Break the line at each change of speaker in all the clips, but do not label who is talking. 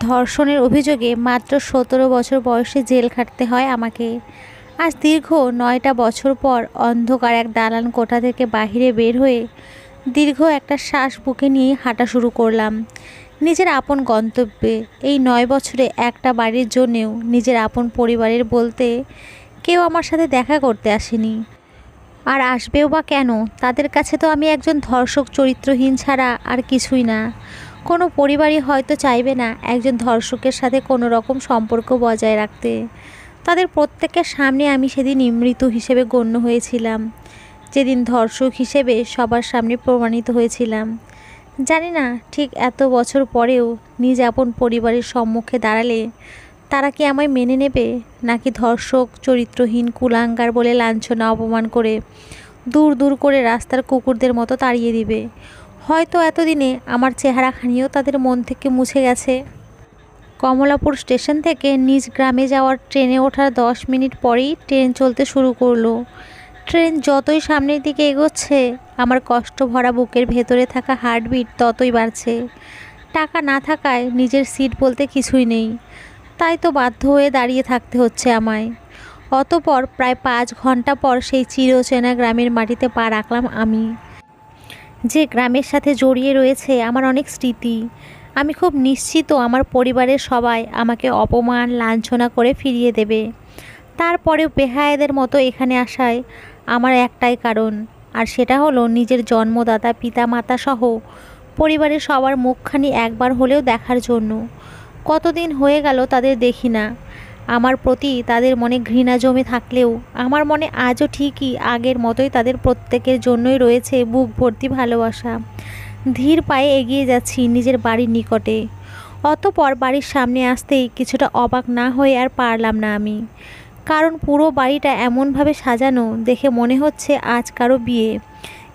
ধর্ষণের অভিযোগে মাত্র ১৭ বছর বয়সে জেল খাটতে হয় আমাকে। আজ দীর্ঘ ৯টা বছর পর অন্ধকার এক দালান কোঠা থেকে বাহিরে বের হয়ে দীর্ঘ একটা শ্বাস বুকে নিয়ে হাঁটা শুরু করলাম নিজের আপন গন্তব্যে। এই ৯ বছরে একটা বাড়ির জন্যেও, নিজের আপন পরিবারের বলতে কেউ আমার সাথে দেখা করতে আসেনি। আর আসবেও বা কেন? তাদের কাছে তো আমি একজন ধর্ষক চরিত্রহীন ছাড়া আর কিছুই না। কোনো পরিবারই হয়তো চাইবে না একজন ধর্ষকের সাথে কোনো রকম সম্পর্ক বজায় রাখতে। তাদের প্রত্যেকের সামনে আমি সেদিন মৃত্যু হিসেবে গণ্য হয়েছিলাম, যেদিন ধর্ষক হিসেবে সবার সামনে প্রমাণিত হয়েছিলাম। জানি না ঠিক এত বছর পরেও নিজ আপন পরিবারের সম্মুখে দাঁড়ালে তারা কি আমায় মেনে নেবে, নাকি ধর্ষক চরিত্রহীন কুলাঙ্গার বলে লাঞ্ছনা অপমান করে দূর দূর করে রাস্তার কুকুরদের মতো তাড়িয়ে দিবে। হয়তো এতদিনে আমার চেহারাখানিও তাদের মন থেকে মুছে গেছে। কমলাপুর স্টেশন থেকে নিজ গ্রামে যাওয়ার ট্রেনে ওঠার 10 মিনিট পরেই ট্রেন চলতে শুরু করলো। ট্রেন যতই সামনের দিকে এগোচ্ছে আমার কষ্ট ভরা বুকের ভেতরে থাকা হার্টবিট ততই বাড়ছে। টাকা না থাকায় নিজের সিট বলতে কিছুই নেই, তাই তো বাধ্য হয়ে দাঁড়িয়ে থাকতে হচ্ছে আমায়। অতপর প্রায় 5 ঘন্টা পর সেই চিরচেনা গ্রামের মাটিতে পা রাখলাম আমি, যে গ্রামের সাথে জড়িয়ে রয়েছে আমার অনেক স্মৃতি। আমি খুব নিশ্চিত আমার পরিবারের সবাই আমাকে অপমান লাঞ্ছনা করে ফিরিয়ে দেবে। তারপরেও বেহায়াদের মতো এখানে আসায় আমার একটাই কারণ, আর সেটা হলো নিজের জন্মদাতা পিতা মাতা সহ পরিবারের সবার মুখখানি একবার হলেও দেখার জন্য। কতদিন হয়ে গেল তাদের দেখি না। আমার প্রতি তাদের মনে ঘৃণা জমে থাকলেও আমার মনে আজও ঠিকই আগের মতোই তাদের প্রত্যেকের জন্যই রয়েছে বুক ভর্তি ভালোবাসা। ধীর পায়ে এগিয়ে যাচ্ছি নিজের বাড়ির নিকটে। অতপর বাড়ির সামনে আসতেই কিছুটা অবাক না হয়ে আর পারলাম না আমি, কারণ পুরো বাড়িটা এমনভাবে সাজানো দেখে মনে হচ্ছে আজ কারো বিয়ে।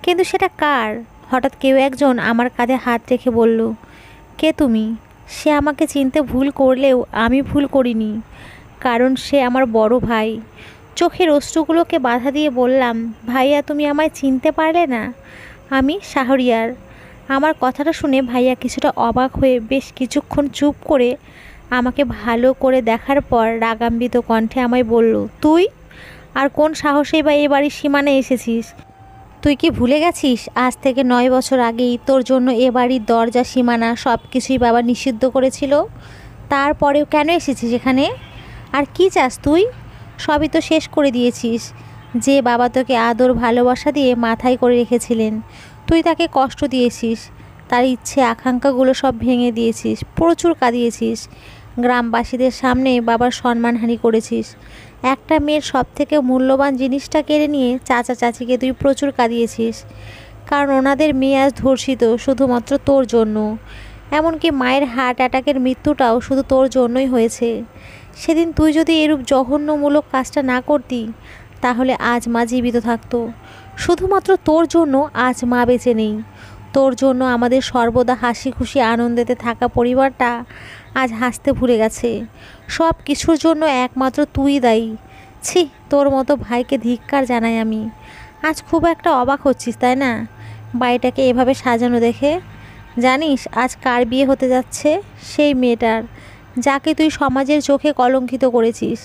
কিন্তু সেটা কার? হঠাৎ কেউ একজন আমার কাঁধে হাত রেখে বলল, কে তুমি? সে আমাকে চিনতে ভুল করলেও আমি ভুল করিনি, কারণ সে আমার বড় ভাই। চোখের অশ্রুগুলোকে বাধা দিয়ে বললাম, ভাইয়া তুমি আমায় চিনতে পারলে না? আমি শাহরিয়ার। আমার কথাটা শুনে ভাইয়া কিছুটা অবাক হয়ে বেশ কিছুক্ষণ চুপ করে আমাকে ভালো করে দেখার পর রাগান্বিত কণ্ঠে আমায় বলল, তুই? আর কোন সাহসেই বা এ বাড়ির সীমানায় এসেছিস? তুই কি ভুলে গেছিস আজ থেকে 9 বছর আগেই তোর জন্য এ বাড়ির দরজা সীমানা সব কিছুই বাবা নিষিদ্ধ করেছিল? তারপরেও কেন এসেছিস এখানে? আর কি চাস তুই? সবই তো শেষ করে দিয়েছিস। যে বাবা তোকে আদর ভালোবাসা দিয়ে মাথায় করে রেখেছিলেন, তুই তাকে কষ্ট দিয়েছিস, তার ইচ্ছে আকাঙ্ক্ষাগুলো সব ভেঙে দিয়েছিস, প্রচুর কাঁদিয়েছিস। গ্রামবাসীদের সামনে বাবার সম্মানহানি করেছিস। একটা মেয়ের সবথেকে মূল্যবান জিনিসটা কেড়ে নিয়ে চাচা চাচিকে তুই প্রচুর কাঁদিয়েছিস, কারণ ওনাদের মেয়ে আজ ধর্ষিত শুধুমাত্র তোর জন্য। এমনকি মায়ের হার্ট অ্যাটাকের মৃত্যুটাও শুধু তোর জন্যই হয়েছে। সেদিন তুই যদি এরূপ জঘন্যমূলক কাজটা না করতি, তাহলে আজ মা জীবিত থাকতো। শুধুমাত্র তোর জন্য আজ মা বেঁচে নেই। তোর জন্য আমাদের সর্বদা হাসি খুশি আনন্দেতে থাকা পরিবারটা আজ হাসতে ভুলে গেছে। সব কিছুর জন্য একমাত্র তুই দায়ী। ছি, তোর মতো ভাইকে ধিক্কার জানাই আমি। আজ খুব একটা অবাক হচ্ছিস তাই না বাড়িটাকে এভাবে সাজানো দেখে? জানিস আজ কার বিয়ে হতে যাচ্ছে? সেই মেয়েটার, যাকে তুই সমাজের চোখে কলঙ্কিত করেছিস,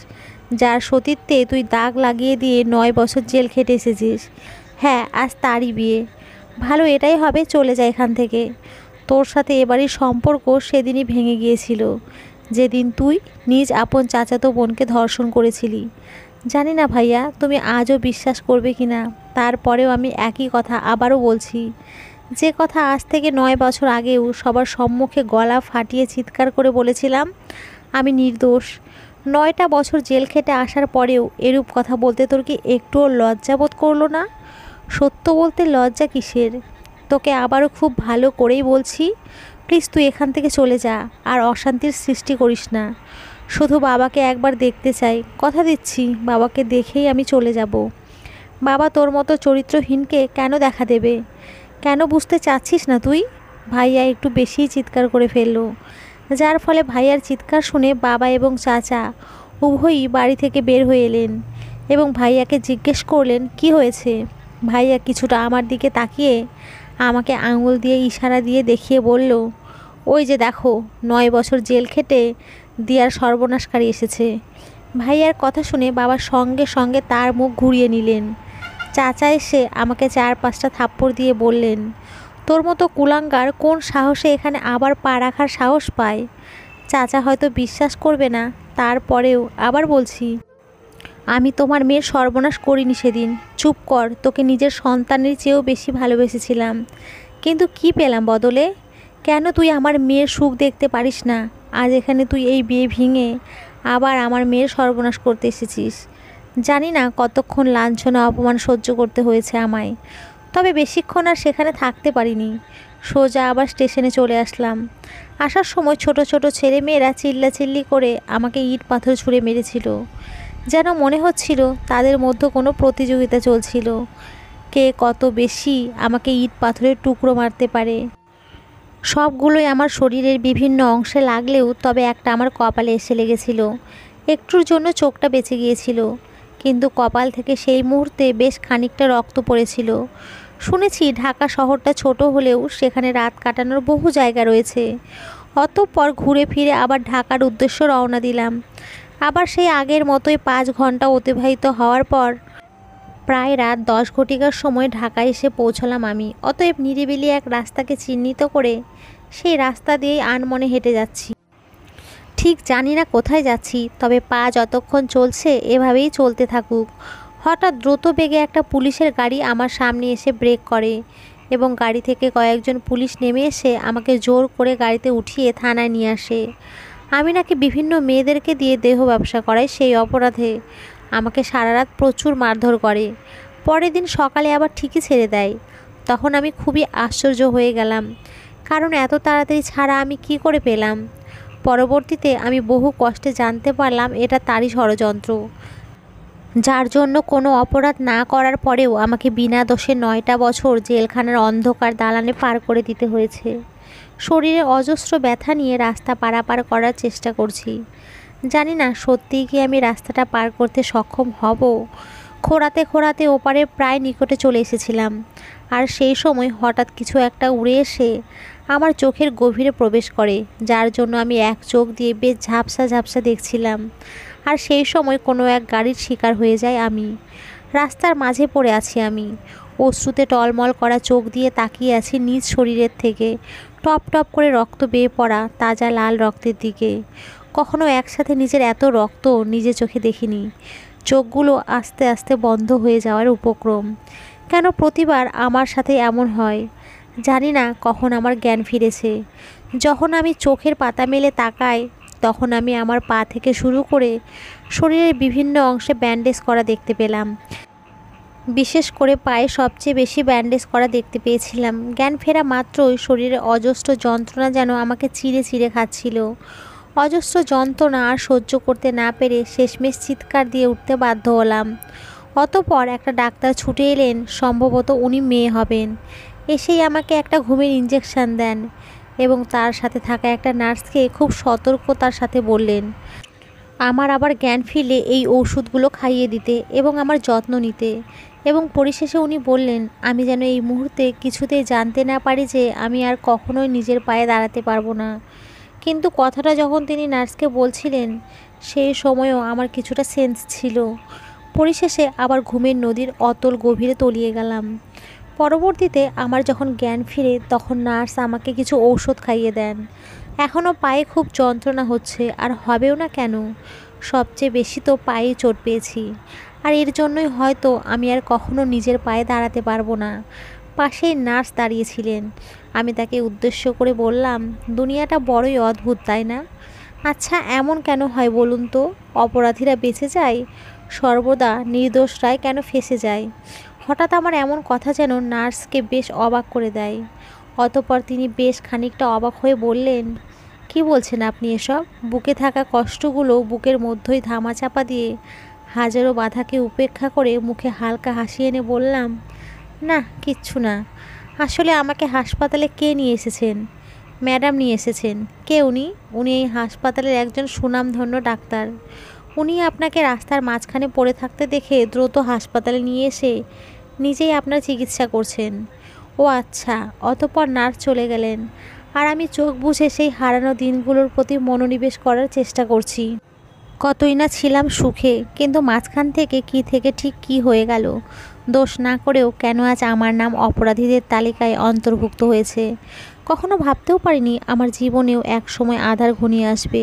যার সতীত্বে তুই দাগ লাগিয়ে দিয়ে 9 বছর জেল খেটে এসেছিস। হ্যাঁ, আজ তারই বিয়ে। ভালো এটাই হবে, চলে যায় এখান থেকে। তোর সাথে এবারই সম্পর্ক সেদিনই ভেঙে গিয়েছিল, যেদিন তুই নিজ আপন চাচাতো বোনকে ধর্ষণ করেছিলি। জানি না ভাইয়া তুমি আজও বিশ্বাস করবে কি না, তারপরেও আমি একই কথা আবারও বলছি। যে কথা আজ থেকে 9 বছর আগেও সবার সম্মুখে গলা ফাটিয়ে চিৎকার করে বলেছিলাম, আমি নির্দোষ। 9টা বছর জেল খেটে আসার পরেও এরূপ কথা বলতে তোর কি একটুও লজ্জা বোধ করলো না? সত্য বলতে লজ্জা কিসের? তোকে আবারও খুব ভালো করেই বলছি, প্লিজ তুই এখান থেকে চলে যা, আর অশান্তির সৃষ্টি করিস না। শুধু বাবাকে একবার দেখতে চাই, কথা দিচ্ছি বাবাকে দেখেই আমি চলে যাব। বাবা তোর মতো চরিত্রহীনকে কেন দেখা দেবে? কেন বুঝতে চাচ্ছিস না তুই? ভাইয়া একটু বেশিই চিৎকার করে ফেললো, যার ফলে ভাইয়ার চিৎকার শুনে বাবা এবং চাচা উভয়ই বাড়ি থেকে বের হয়ে এলেন এবং ভাইয়াকে জিজ্ঞেস করলেন কি হয়েছে। ভাইয়া কিছুটা আমার দিকে তাকিয়ে আমাকে আঙুল দিয়ে ইশারা দিয়ে দেখিয়ে বলল, ওই যে দেখো, 9 বছর জেল খেটে দিয়ার সর্বনাশকারী এসেছে। ভাইয়ার কথা শুনে বাবা সঙ্গে সঙ্গে তার মুখ ঘুরিয়ে নিলেন। চাচা এসে আমাকে 4-5টা থাপ্পড় দিয়ে বললেন, তোর মতো কুলাঙ্গার কোন সাহসে এখানে আবার পা রাখার সাহস পায়। চাচা হয়তো বিশ্বাস করবে না, তারপরেও আবার বলছি, আমি তোমার মেয়ের সর্বনাশ করিনি সেদিন। চুপ কর, তোকে নিজের সন্তানের চেয়েও বেশি ভালোবেসেছিলাম, কিন্তু কি পেলাম বদলে? কেন তুই আমার মেয়ের সুখ দেখতে পারিস না? আজ এখানে তুই এই বিয়ে ভেঙে আবার আমার মেয়ের সর্বনাশ করতে এসেছিস। জানি না কতক্ষণ লাঞ্ছনা অপমান সহ্য করতে হয়েছে আমায়, তবে বেশিক্ষণ আর সেখানে থাকতে পারিনি। সোজা আবার স্টেশনে চলে আসলাম। আসার সময় ছোট ছোট ছেলে মেয়েরা চিল্লাচিল্লি করে আমাকে ইট পাথর ছুঁড়ে মেরেছিল। যেন মনে হচ্ছিল তাদের মধ্যে কোনো প্রতিযোগিতা চলছিল, কে কত বেশি আমাকে ইট পাথরের টুকরো মারতে পারে। সবগুলোই আমার শরীরের বিভিন্ন অংশে লাগলেও তবে একটা আমার কপালে এসে লেগেছিল। একটুর জন্য চোখটা বেঁচে গিয়েছিল, কিন্তু কপাল থেকে সেই মুহূর্তে বেশ খানিকটা রক্ত পড়েছিল। শুনেছি ঢাকা শহরটা ছোট হলেও সেখানে রাত কাটানোর বহু জায়গা রয়েছে। অতঃপর ঘুরে ফিরে আবার ঢাকার উদ্দেশ্য রওনা দিলাম। আবার সেই আগের মতোই 5 ঘন্টা অতিবাহিত হওয়ার পর প্রায় রাত 10 ঘটিকার সময় ঢাকায় এসে পৌঁছলাম আমি। অতএব নিরিবিলি এক রাস্তাকে চিহ্নিত করে সেই রাস্তা দিয়েই আনমনে হেঁটে যাচ্ছি। ঠিক জানি না কোথায় যাচ্ছি, তবে পা যতক্ষণ চলছে এভাবেই চলতে থাকুক। হঠাৎ দ্রুত বেগে একটা পুলিশের গাড়ি আমার সামনে এসে ব্রেক করে এবং গাড়ি থেকে কয়েকজন পুলিশ নেমে এসে আমাকে জোর করে গাড়িতে উঠিয়ে থানায় নিয়ে আসে। আমি নাকি বিভিন্ন মেয়েদেরকে দিয়ে দেহ ব্যবসা করাই, সেই অপরাধে আমাকে সারা রাত প্রচুর মারধর করে। পরের দিন সকালে আবার ঠিকই ছেড়ে দেয়। তখন আমি খুবই আশ্চর্য হয়ে গেলাম, কারণ এত তাড়াতাড়ি ছাড়া আমি কি করে পেলাম। পরবর্তীতে আমি বহু কষ্টে জানতে পারলাম এটা তারই ষড়যন্ত্র, যার জন্য কোনো অপরাধ না করার পরেও আমাকে বিনা দোষে 9টা বছর জেলখানার অন্ধকার দালানে পার করে দিতে হয়েছে। শরীরে অজস্র ব্যথা নিয়ে রাস্তা পারাপার করার চেষ্টা করছি। জানি না সত্যিই কি আমি রাস্তাটা পার করতে সক্ষম হব। খোঁড়াতে খোঁড়াতে ওপারের প্রায় নিকটে চলে এসেছিলাম, আর সেই সময় হঠাৎ কিছু একটা উড়ে এসে আমার চোখের গভীরে প্রবেশ করে, যার জন্য আমি এক চোখ দিয়ে বেশ ঝাপসা ঝাপসা দেখছিলাম। আর সেই সময় কোনো এক গাড়ির শিকার হয়ে যায় আমি। রাস্তার মাঝে পড়ে আছি আমি, অশ্রুতে টলমল করা চোখ দিয়ে তাকিয়ে আছি নিজ শরীরের থেকে টপ টপ করে রক্ত বেয়ে পড়া তাজা লাল রক্তের দিকে। কখনো একসাথে নিজের এত রক্ত নিজে চোখে দেখিনি। চোখগুলো আস্তে আস্তে বন্ধ হয়ে যাওয়ার উপক্রম। কেন প্রতিবার আমার সাথে এমন হয়? জানি না কখন আমার জ্ঞান ফিরেছে। যখন আমি চোখের পাতা মেলে তাকাই, তখন আমি আমার পা থেকে শুরু করে শরীরের বিভিন্ন অংশে ব্যান্ডেজ করা দেখতে পেলাম। বিশেষ করে পায়ে সবচেয়ে বেশি ব্যান্ডেজ করা দেখতে পেয়েছিলাম। জ্ঞান ফেরা মাত্রই শরীরে অজস্র যন্ত্রণা যেন আমাকে চিড়ে চিড়ে খাচ্ছিল। অজস্র যন্ত্রণা আর সহ্য করতে না পেরে শেষমেশ চিৎকার দিয়ে উঠতে বাধ্য হলাম। অতঃপর একটা ডাক্তার ছুটে এলেন, সম্ভবত উনি মেয়ে হবেন। এসেই আমাকে একটা ঘুমের ইঞ্জেকশন দেন এবং তার সাথে থাকা একটা নার্সকে খুব সতর্কতার সাথে বললেন আমার আবার জ্ঞান ফিরলে এই ওষুধগুলো খাইয়ে দিতে এবং আমার যত্ন নিতে। এবং পরিশেষে উনি বললেন আমি যেন এই মুহূর্তে কিছুতেই জানতে না পারি যে আমি আর কখনোই নিজের পায়ে দাঁড়াতে পারবো না। কিন্তু কথাটা যখন তিনি নার্সকে বলছিলেন, সেই সময়ও আমার কিছুটা সেন্স ছিল। পরিশেষে আবার ঘুমের নদীর অতল গভীরে তলিয়ে গেলাম। পরবর্তীতে আমার যখন জ্ঞান ফিরে, তখন নার্স আমাকে কিছু ঔষধ খাইয়ে দেন। এখনও পায়ে খুব যন্ত্রণা হচ্ছে, আর হবেও না কেন? সবচেয়ে বেশি তো পায়ে চোট পেয়েছি, আর এর জন্যই হয়তো আমি আর কখনো নিজের পায়ে দাঁড়াতে পারবো না। পাশেই নার্স দাঁড়িয়েছিলেন। আমি তাকে উদ্দেশ্য করে বললাম, দুনিয়াটা বড়ই অদ্ভুত, তাই না? আচ্ছা, এমন কেন হয় বলুন তো? অপরাধীরা বেঁচে যায়, সর্বদা নির্দোষরাই কেন ফেঁসে যায়? হঠাৎ আমার এমন কথা যেন নার্সকে বেশ অবাক করে দেয়। অতঃপর তিনি বেশ খানিকটা অবাক হয়ে বললেন, কি বলছেন আপনি এসব? বুকে থাকা কষ্টগুলো বুকের মধ্যেই ধামাচাপা দিয়ে হাজারো বাধাকে উপেক্ষা করে মুখে হালকা হাসি এনে বললাম, না, কিচ্ছু না। আসলে আমাকে হাসপাতালে কে নিয়ে এসেছেন? ম্যাডাম নিয়ে এসেছেন। কে উনি? উনি এই হাসপাতালের একজন সুনামধন্য ডাক্তার। উনি আপনাকে রাস্তার মাঝখানে পড়ে থাকতে দেখে দ্রুত হাসপাতালে নিয়ে এসে নিজেই আপনার চিকিৎসা করছেন। ও আচ্ছা। অতঃপর নার্স চলে গেলেন, আর আমি চোখ বুজে সেই হারানো দিনগুলোর প্রতি মনোনিবেশ করার চেষ্টা করছি। কতই না ছিলাম সুখে, কিন্তু মাঝখান থেকে ঠিক কী হয়ে গেল। দোষ না করেও কেন আজ আমার নাম অপরাধীদের তালিকায় অন্তর্ভুক্ত হয়েছে। কখনো ভাবতেও পারিনি আমার জীবনেও এক সময় আঁধার ঘনিয়ে আসবে,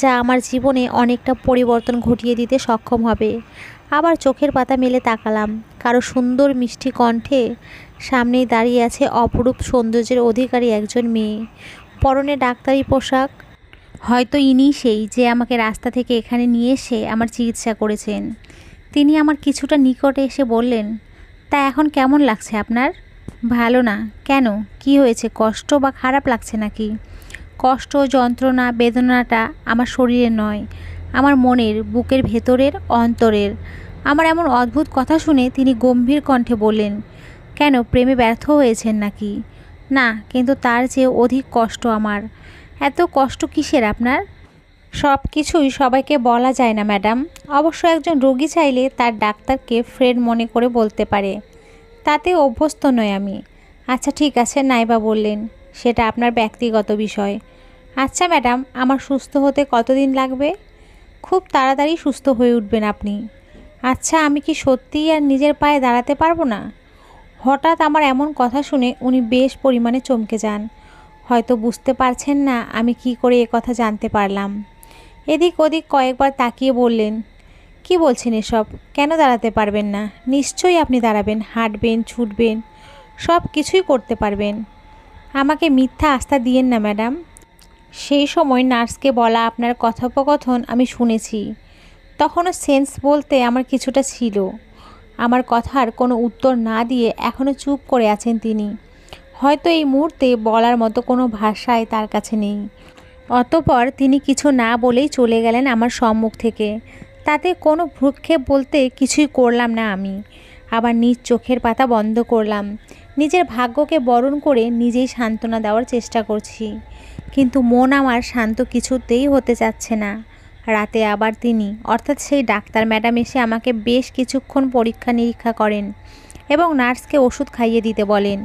যা আমার জীবনে অনেকটা পরিবর্তন ঘটিয়ে দিতে সক্ষম হবে। আবার চোখের পাতা মেলে তাকালাম, কারো সুন্দর মিষ্টি কণ্ঠে সামনেই দাঁড়িয়ে আছে অপরূপ সৌন্দর্যের অধিকারী একজন মেয়ে, পরনে ডাক্তারি পোশাক। হয়তো ইনি সেই যে আমাকে রাস্তা থেকে এখানে নিয়ে এসে আমার চিকিৎসা করেছেন। তিনি আমার কিছুটা নিকটে এসে বললেন, তা এখন কেমন লাগছে আপনার? ভালো না কেন? কি হয়েছে? কষ্ট বা খারাপ লাগছে নাকি? কষ্ট, যন্ত্রণা, বেদনাটা আমার শরীরে নয়, আমার মনের, বুকের ভেতরের, অন্তরের। আমার এমন অদ্ভুত কথা শুনে তিনি গম্ভীর কণ্ঠে বললেন, কেন প্রেমে ব্যর্থ হয়েছেন নাকি? না, কিন্তু তার চেয়ে অধিক কষ্ট আমার। এত কষ্ট কিসের আপনার? সব কিছুই সবাইকে বলা যায় না ম্যাডাম। অবশ্য একজন রোগী চাইলে তার ডাক্তারকে ফ্রেন্ড মনে করে বলতে পারে, তাতে অভ্যস্ত নই আমি। আচ্ছা ঠিক আছে, নাইবা বললেন, সেটা আপনার ব্যক্তিগত বিষয়। আচ্ছা ম্যাডাম, আমার সুস্থ হতে কতদিন লাগবে? খুব তাড়াতাড়ি সুস্থ হয়ে উঠবেন আপনি। আচ্ছা, আমি কি সত্যিই আর নিজের পায়ে দাঁড়াতে পারবো না? হঠাৎ আমার এমন কথা শুনে উনি বেশ পরিমাণে চমকে যান। হয়তো বুঝতে পারছেন না আমি কি করে এ কথা জানতে পারলাম। এদিক ওদিক কয়েকবার তাকিয়ে বললেন, কি বলছেন এসব? কেন দাঁড়াতে পারবেন না? নিশ্চয়ই আপনি দাঁড়াবেন, হাঁটবেন, ছুটবেন, সব কিছুই করতে পারবেন। আমাকে মিথ্যা আস্থা দিয়েন না ম্যাডাম। সেই সময় নার্সকে বলা আপনার কথোপকথন আমি শুনেছি। তখনও সেন্স বলতে আমার কিছুটা ছিল। আমার কথার কোনো উত্তর না দিয়ে এখনও চুপ করে আছেন তিনি। হয়তো এই মুহূর্তে বলার মতো কোনো ভাষাই তার কাছে নেই। অতঃপর তিনি কিছু না বলেই চলে গেলেন আমার সম্মুখ থেকে। তাতে কোনো ভ্রুক্ষেপ বলতে কিছুই করলাম না আমি। আবার নিজ চোখের পাতা বন্ধ করলাম। নিজের ভাগ্যকে বরণ করে নিজেই সান্ত্বনা দেওয়ার চেষ্টা করছি, কিন্তু মন আমার শান্ত কিছুতেই হতে চাচ্ছে না। রাতে আবার তিনি, অর্থাৎ সেই ডাক্তার ম্যাডাম এসে আমাকে বেশ কিছুক্ষণ পরীক্ষা নিরীক্ষা করেন এবং নার্সকে ওষুধ খাইয়ে দিতে বলেন।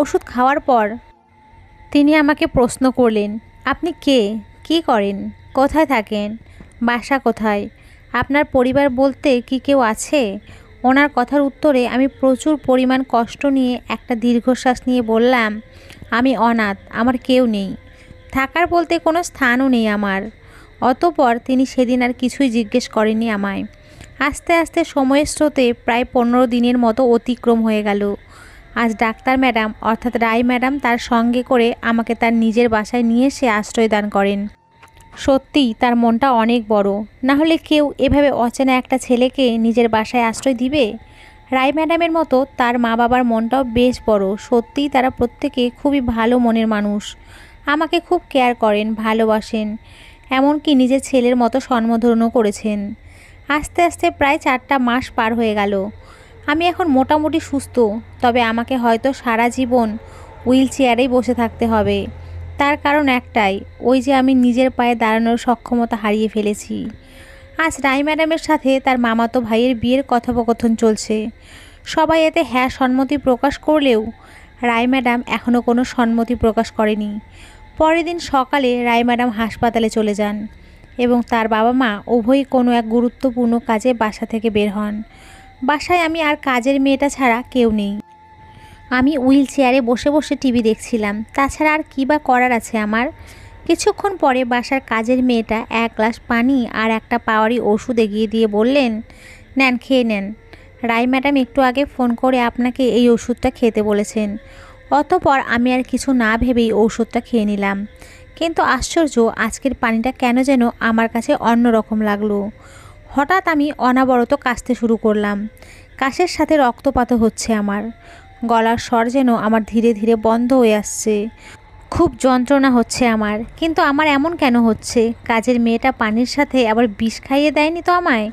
ওষুধ খাওয়ার পর তিনি আমাকে প্রশ্ন করলেন, আপনি কে? কি করেন? কোথায় থাকেন? বাসা কোথায়? আপনার পরিবার বলতে কি কেউ আছে? ওনার কথার উত্তরে আমি প্রচুর পরিমাণ কষ্ট নিয়ে একটা দীর্ঘশ্বাস নিয়ে বললাম, আমি অনাথ, আমার কেউ নেই, থাকার বলতে কোনো স্থানও নেই আমার। অতঃপর তিনি সেদিন আর কিছুই জিজ্ঞেস করেননি আমায়। আস্তে আস্তে সময়ের স্রোতে প্রায় 15 দিনের মতো অতিক্রম হয়ে গেল। আজ ডাক্তার ম্যাডাম অর্থাৎ রায় ম্যাডাম তার সঙ্গে করে আমাকে তার নিজের বাসায় নিয়ে এসে আশ্রয় দান করেন। সত্যিই তার মনটা অনেক বড়, না হলে কেউ এভাবে অচেনা একটা ছেলেকে নিজের বাসায় আশ্রয় দিবে? রায় ম্যাডামের মতো তার মা বাবার মনটাও বেশ বড়। সত্যিই তারা প্রত্যেকে খুবই ভালো মনের মানুষ। আমাকে খুব কেয়ার করেন, ভালোবাসেন, এমনকি নিজের ছেলের মতো সম্বোধনও করেছেন। আস্তে আস্তে প্রায় 4টা মাস পার হয়ে গেল। আমি এখন মোটামুটি সুস্থ, তবে আমাকে হয়তো সারা জীবন হুইল চেয়ারেই বসে থাকতে হবে। তার কারণ একটাই, ওই যে আমি নিজের পায়ে দাঁড়ানোর সক্ষমতা হারিয়ে ফেলেছি। আজ রায় ম্যাডামের সাথে তার মামাতো ভাইয়ের বিয়ের কথোপকথন চলছে। সবাই এতে হ্যাঁ সম্মতি প্রকাশ করলেও রায় ম্যাডাম এখনও কোনো সম্মতি প্রকাশ করেনি। পরের দিন সকালে রায় ম্যাডাম হাসপাতালে চলে যান এবং তার বাবা মা উভয়ই কোনো এক গুরুত্বপূর্ণ কাজে বাসা থেকে বের হন। বাসায় আমি আর কাজের মেয়েটা ছাড়া কেউ নেই। আমি হুইল চেয়ারে বসে বসে টিভি দেখছিলাম। তাছাড়া আর কী বা করার আছে আমার? কিছুক্ষণ পরে বাসার কাজের মেয়েটা 1 গ্লাস পানি আর একটা পাওয়ারি ওষুধ এগিয়ে দিয়ে বললেন, নেন, খেয়ে নেন। রায় ম্যাডাম একটু আগে ফোন করে আপনাকে এই ওষুধটা খেতে বলেছেন। অতঃপর আমি আর কিছু না ভেবেই ওষুধটা খেয়ে নিলাম। কিন্তু আশ্চর্য, আজকের পানিটা কেন যেন আমার কাছে অন্যরকম লাগলো। হঠাৎ আমি অনবরত কাশতে শুরু করলাম। কাশের সাথে রক্তপাতও হচ্ছে আমার। গলার স্বর যেন আমার ধীরে ধীরে বন্ধ হয়ে আসছে। খুব যন্ত্রণা হচ্ছে আমার। কিন্তু আমার এমন কেন হচ্ছে? কাজের মেয়েটা পানির সাথে আবার বিষ খাইয়ে দেয়নি তো আমায়?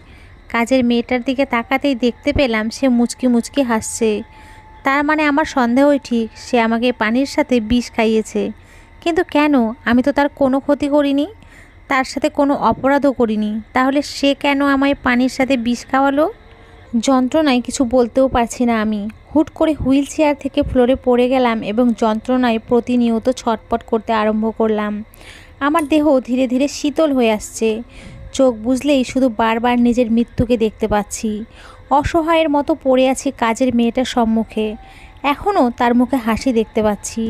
কাজের মেয়েটার দিকে তাকাতেই দেখতে পেলাম সে মুচকি মুচকি হাসছে। তার মানে আমার সন্দেহই ঠিক, সে আমাকে পানির সাথে বিষ খাইয়েছে। কিন্তু কেন? আমি তো তার কোনো ক্ষতি করিনি, তার সাথে কোনো অপরাধও করিনি। তাহলে সে কেন আমায় পানির সাথে বিষ খাওয়ালো? যন্ত্রণায় কিছু বলতেও পারছি না আমি। হুট করে হুইল চেয়ার থেকে ফ্লোরে পড়ে গেলাম এবং যন্ত্রণায় প্রতিনিয়ত ছটপট করতে আরম্ভ করলাম। আমার দেহ ধীরে ধীরে শীতল হয়ে আসছে। চোখ বুজলেই শুধু বারবার নিজের মৃত্যুকে দেখতে পাচ্ছি। অসহায়ের মতো পড়ে আছি কাজের মেয়েটার সম্মুখে। এখনও তার মুখে হাসি দেখতে পাচ্ছি,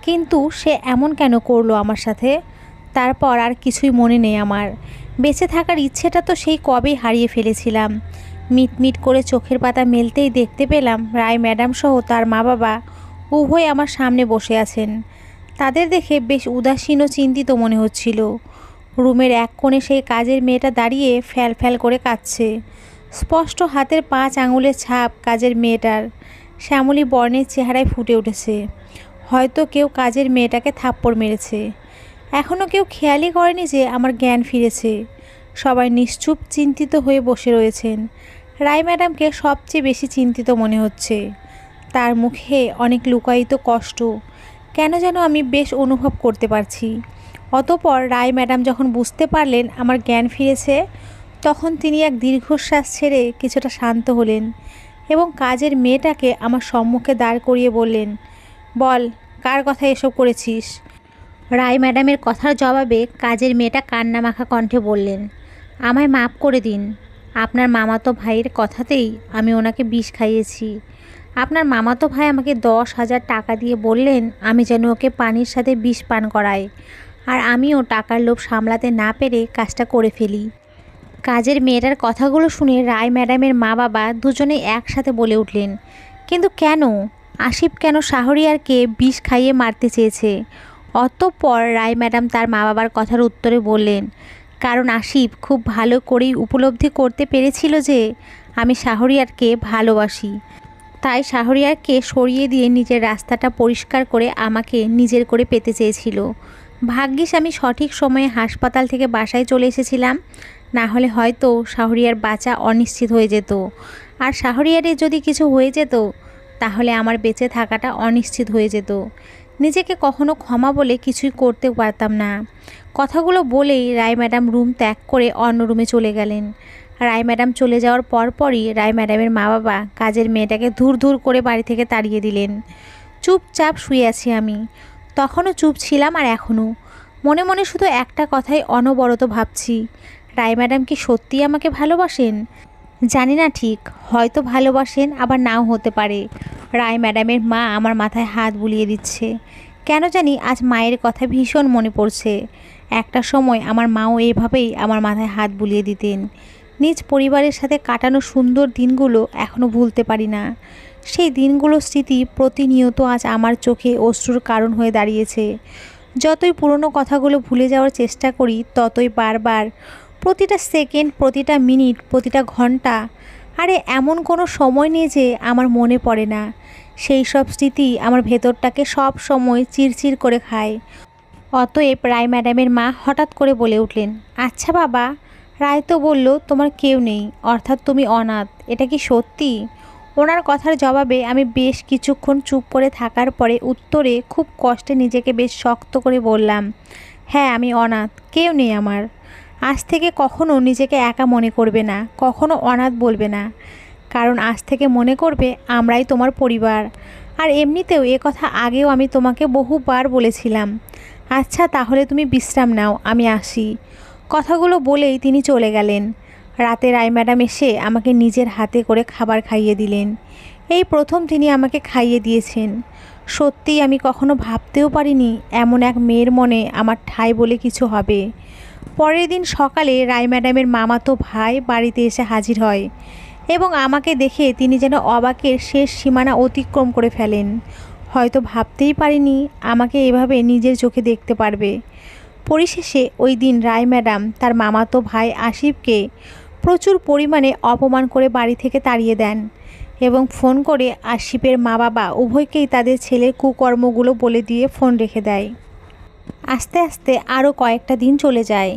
কিন্তু সে এমন কেন করলো আমার সাথে? তারপর আর কিছুই মনে নেই আমার। বেঁচে থাকার ইচ্ছেটা তো সেই কবেই হারিয়ে ফেলেছিলাম। মিটমিট করে চোখের পাতা মেলতেই দেখতে পেলাম রায় ম্যাডাম সহ তার মা বাবা উভয় আমার সামনে বসে আছেন। তাদের দেখে বেশ উদাসীন ও চিন্তিত মনে হচ্ছিল। রুমের এক কোণে সেই কাজের মেয়েটা দাঁড়িয়ে ফ্যাল ফ্যাল করে কাঁদছে। স্পষ্ট হাতের 5 আঙুলের ছাপ কাজের মেয়েটার শ্যামলী বর্ণের চেহারায় ফুটে উঠেছে। হয়তো কেউ কাজের মেয়েটাকে থাপ্পড় মেরেছে। এখনও কেউ খেয়ালই করেনি যে আমার জ্ঞান ফিরেছে। সবাই নিশ্চুপ চিন্তিত হয়ে বসে রয়েছেন। রায় ম্যাডামকে সবচেয়ে বেশি চিন্তিত মনে হচ্ছে। তার মুখে অনেক লুকায়িত কষ্ট কেন যেন আমি বেশ অনুভব করতে পারছি। অতঃপর রায় ম্যাডাম যখন বুঝতে পারলেন আমার জ্ঞান ফিরেছে, তখন তিনি এক দীর্ঘশ্বাস ছেড়ে কিছুটা শান্ত হলেন এবং কাজের মেয়েটাকে আমার সম্মুখে দাঁড় করিয়ে বললেন, বল, কার কথা এসব করেছিস? রায় ম্যাডামের কথার জবাবে কাজের মেয়েটা কান্নামাখা কণ্ঠে বললেন, আমায় মাফ করে দিন। আপনার মামাতো ভাইয়ের কথাতেই আমি ওনাকে বিষ খাইয়েছি। আপনার মামাতো ভাই আমাকে 10,000 টাকা দিয়ে বললেন আমি যেন ওকে পানির সাথে বিষ পান করাই, আর আমিও টাকার লোভ সামলাতে না পেরে কাজটা করে ফেলি। কাজের মেয়েটার কথাগুলো শুনে রায় ম্যাডামের মা বাবা দুজনেই একসাথে বলে উঠলেন, কিন্তু কেন? আসিফ কেন শাহরিয়ারকে বিষ খাইয়ে মারতে চেয়েছে? অতঃপর রায় ম্যাডাম তার মা বাবার কথার উত্তরে বললেন, কারণ আসিফ খুব ভালো করেই উপলব্ধি করতে পেরেছিল যে আমি শাহরিয়ারকে ভালোবাসি। তাই শাহরিয়ারকে সরিয়ে দিয়ে নিজের রাস্তাটা পরিষ্কার করে আমাকে নিজের করে পেতে চেয়েছিল। ভাগ্যিস আমি সঠিক সময়ে হাসপাতাল থেকে বাসায় চলে এসেছিলাম, না হলে হয়তো শাহরিয়ার বাঁচা অনিশ্চিত হয়ে যেত। আর শাহরিয়ারের যদি কিছু হয়ে যেত, তাহলে আমার বেঁচে থাকাটা অনিশ্চিত হয়ে যেত। নিজেকে কখনো ক্ষমা বলে কিছুই করতে পারতাম না। কথাগুলো বলেই রায় ম্যাডাম রুম ত্যাগ করে অন্য রুমে চলে গেলেন। রায় ম্যাডাম চলে যাওয়ার পরপরই রায় ম্যাডামের মা বাবা কাজের মেয়েটাকে ধুর ধুর করে বাড়ি থেকে তাড়িয়ে দিলেন। চুপচাপ শুয়ে আছি আমি। তখনও চুপ ছিলাম, আর এখনও মনে মনে শুধু একটা কথাই অনবরত ভাবছি, রায় ম্যাডাম কি সত্যিই আমাকে ভালোবাসেন? জানি না ঠিক, হয়তো ভালোবাসেন, আবার নাও হতে পারে। রায় ম্যাডামের মা আমার মাথায় হাত বুলিয়ে দিচ্ছে। কেন জানি আজ মায়ের কথা ভীষণ মনে পড়ছে। একটা সময় আমার মাও এভাবেই আমার মাথায় হাত বুলিয়ে দিতেন। নিজ পরিবারের সাথে কাটানো সুন্দর দিনগুলো এখনও ভুলতে পারি না। সেই দিনগুলোর স্মৃতি প্রতিনিয়ত আজ আমার চোখে অশ্রুর কারণ হয়ে দাঁড়িয়েছে। যতই পুরনো কথাগুলো ভুলে যাওয়ার চেষ্টা করি, ততই বারবার প্রতিটা সেকেন্ড, প্রতিটা মিনিট, প্রতিটা ঘন্টা, আরে এমন কোনো সময় নেই যে আমার মনে পড়ে না। সেই সব স্মৃতি আমার ভেতরটাকে সব সময় চিরচির করে খায়। অতএব রায় ম্যাডামের মা হঠাৎ করে বলে উঠলেন, আচ্ছা বাবা, রায় তো বলল তোমার কেউ নেই, অর্থাৎ তুমি অনাথ, এটা কি সত্যি? ওনার কথার জবাবে আমি বেশ কিছুক্ষণ চুপ করে থাকার পরে উত্তরে খুব কষ্টে নিজেকে বেশ শক্ত করে বললাম, হ্যাঁ আমি অনাথ, কেউ নেই আমার। আজ থেকে কখনো নিজেকে একা মনে করবে না, কখনো অনাথ বলবে না, কারণ আজ থেকে মনে করবে আমরাই তোমার পরিবার। আর এমনিতেও এ কথা আগেও আমি তোমাকে বহুবার বলেছিলাম। আচ্ছা তাহলে তুমি বিশ্রাম নাও, আমি আসি। কথাগুলো বলেই তিনি চলে গেলেন। রাতে রায় ম্যাডাম এসে আমাকে নিজের হাতে করে খাবার খাইয়ে দিলেন। এই প্রথম তিনি আমাকে খাইয়ে দিয়েছেন। সত্যিই আমি কখনো ভাবতেও পারিনি এমন এক মেয়ের মনে আমার ঠাঁই বলে কিছু হবে। পরের দিন সকালে রায় ম্যাডামের মামাতো ভাই বাড়িতে এসে হাজির হয় এবং আমাকে দেখে তিনি যেন অবাকের শেষ সীমানা অতিক্রম করে ফেলেন। হয়তো ভাবতেই পারিনি আমাকে এভাবে নিজের চোখে দেখতে পারবে। পরিশেষে ওই দিন রায় ম্যাডাম তার মামাতো ভাই আসিফকে প্রচুর পরিমাণে অপমান করে বাড়ি থেকে তাড়িয়ে দেন এবং ফোন করে আসিফের মা বাবা উভয়কেই তাদের ছেলের কুকর্মগুলো বলে দিয়ে ফোন রেখে দেয়। আস্তে আস্তে আরও কয়েকটা দিন চলে যায়।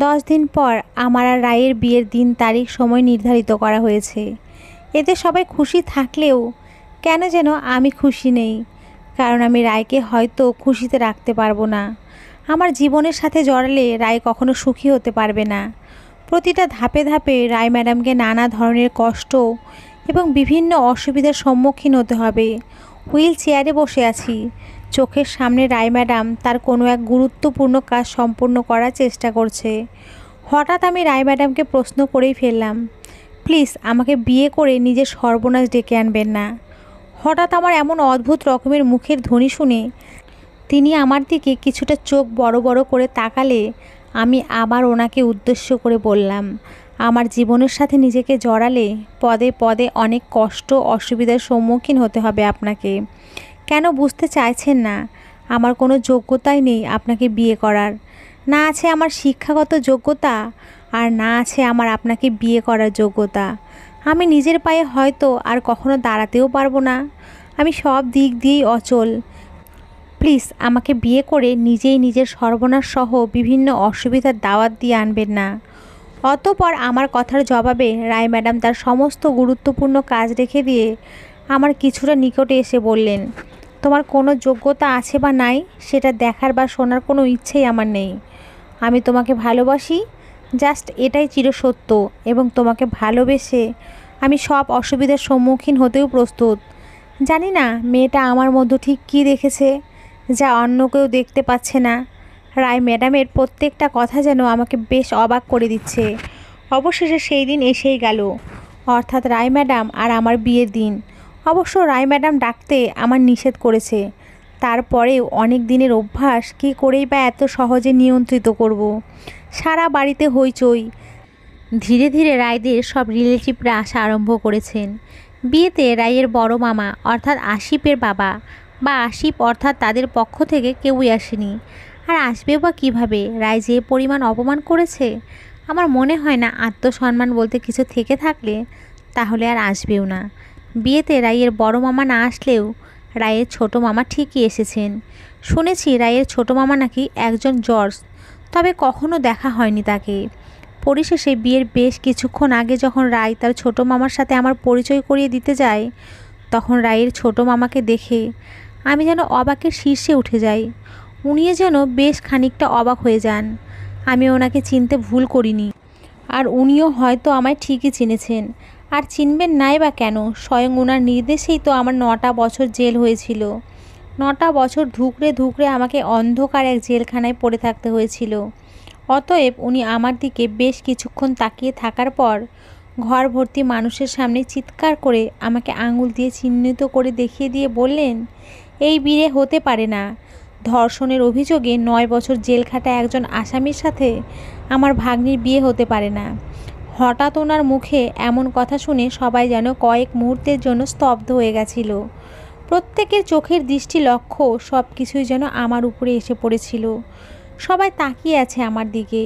10 দিন পর আমার আর রায়ের বিয়ের দিন, তারিখ, সময় নির্ধারিত করা হয়েছে। এতে সবাই খুশি থাকলেও কেন যেন আমি খুশি নেই, কারণ আমি রায়কে হয়তো খুশিতে রাখতে পারবো না। আমার জীবনের সাথে জড়ালে রায় কখনো সুখী হতে পারবে না। প্রতিটা ধাপে ধাপে রায় ম্যাডামকে নানা ধরনের কষ্ট এবং বিভিন্ন অসুবিধার সম্মুখীন হতে হবে। হুইল চেয়ারে বসে আছি, চোখের সামনে রায় ম্যাডাম তার কোনো এক গুরুত্বপূর্ণ কাজ সম্পূর্ণ করার চেষ্টা করছে। হঠাৎ আমি রায় ম্যাডামকে প্রশ্ন করেই ফেললাম, প্লিজ আমাকে বিয়ে করে নিজের সর্বনাশ ডেকে আনবেন না। হঠাৎ আমার এমন অদ্ভুত রকমের মুখের ধ্বনি শুনে তিনি আমার দিকে কিছুটা চোখ বড় বড় করে তাকালে আমি আবার ওনাকে উদ্দেশ্য করে বললাম, আমার জীবনের সাথে নিজেকে জড়ালে পদে পদে অনেক কষ্ট অসুবিধার সম্মুখীন হতে হবে আপনাকে। কেন বুঝতে চাইছেন না? আমার কোনো যোগ্যতাই নেই আপনাকে বিয়ে করার। না আছে আমার শিক্ষাগত যোগ্যতা, আর না আছে আমার আপনাকে বিয়ে করার যোগ্যতা। আমি নিজের পায়ে হয়তো আর কখনো দাঁড়াতেও পারবো না। আমি সব দিক দিয়েই অচল। প্লিজ আমাকে বিয়ে করে নিজেই নিজের সর্বনাশ সহ বিভিন্ন অসুবিধার দাওয়াত দিয়ে আনবেন না। অতঃপর আমার কথার জবাবে রায় ম্যাডাম তার সমস্ত গুরুত্বপূর্ণ কাজ রেখে দিয়ে আমার কিছুটা নিকটে এসে বললেন, তোমার কোনো যোগ্যতা আছে বা নাই সেটা দেখার বা শোনার কোনো ইচ্ছেই আমার নেই। আমি তোমাকে ভালোবাসি, জাস্ট এটাই চিরসত্য, এবং তোমাকে ভালোবেসে আমি সব অসুবিধার সম্মুখীন হতেও প্রস্তুত। জানি না মেয়েটা আমার মধ্যে ঠিক কী দেখেছে যা অন্য কেউ দেখতে পাচ্ছে না। রায় ম্যাডামের প্রত্যেকটা কথা যেন আমাকে বেশ অবাক করে দিচ্ছে। অবশেষে সেই দিন এসেই গেল, অর্থাৎ রায় ম্যাডাম আর আমার বিয়ের দিন। অবশ্য রায় ম্যাডাম ডাকতে আমার নিষেধ করেছে, তারপরেও অনেক দিনের অভ্যাস, কী করেই বা এত সহজে নিয়ন্ত্রিত করব। সারা বাড়িতে হইচই। ধীরে ধীরে রায়দের সব রিলেটিভরা আসা আরম্ভ করেছেন। বিয়েতে রায়ের বড় মামা অর্থাৎ আসিফের বাবা বা আসিফ অর্থাৎ তাদের পক্ষ থেকে কেউই আসেনি। আর আসবে বা কীভাবে? রায় যে পরিমাণ অপমান করেছে, আমার মনে হয় না আত্মসম্মান বলতে কিছু থেকে থাকলে তাহলে আর আসবেও না। বিয়েতে রায়ের বড় মামা না আসলেও রায়ের ছোট মামা ঠিকই এসেছেন। শুনেছি রায়ের ছোট মামা নাকি একজন জর্জ, তবে কখনো দেখা হয়নি তাকে। পরিশেষে বিয়ের বেশ কিছুক্ষণ আগে যখন রায় তার ছোট মামার সাথে আমার পরিচয় করিয়ে দিতে যায়, তখন রায়ের ছোট মামাকে দেখে আমি যেন অবাকের শীর্ষে উঠে যাই। উনিও যেন বেশ খানিকটা অবাক হয়ে যান। আমি ওনাকে চিনতে ভুল করিনি, আর উনিও হয়তো আমায় ঠিকই চিনেছেন। আর চিনবেন নাই বা কেন? স্বয়ং ওনার নির্দেশেই তো আমার 9টা বছর জেল হয়েছিল। 9টা বছর ধুকরে ধুকরে আমাকে অন্ধকার এক জেলখানায় পড়ে থাকতে হয়েছিল। অতএব উনি আমার দিকে বেশ কিছুক্ষণ তাকিয়ে থাকার পর ঘর ভর্তি মানুষের সামনে চিৎকার করে আমাকে আঙুল দিয়ে চিহ্নিত করে দেখিয়ে দিয়ে বললেন, এই বিয়ে হতে পারে না। ধর্ষণের অভিযোগে 9 বছর জেল খাটা একজন আসামির সাথে আমার ভাগ্নির বিয়ে হতে পারে না। হঠাৎ ওনার মুখে এমন কথা শুনে সবাই যেন কয়েক মুহূর্তের জন্য স্তব্ধ হয়ে গেছিল। প্রত্যেকের চোখের দৃষ্টি লক্ষ্য সব কিছুই যেন আমার উপরে এসে পড়েছিল। সবাই তাকিয়ে আছে আমার দিকে,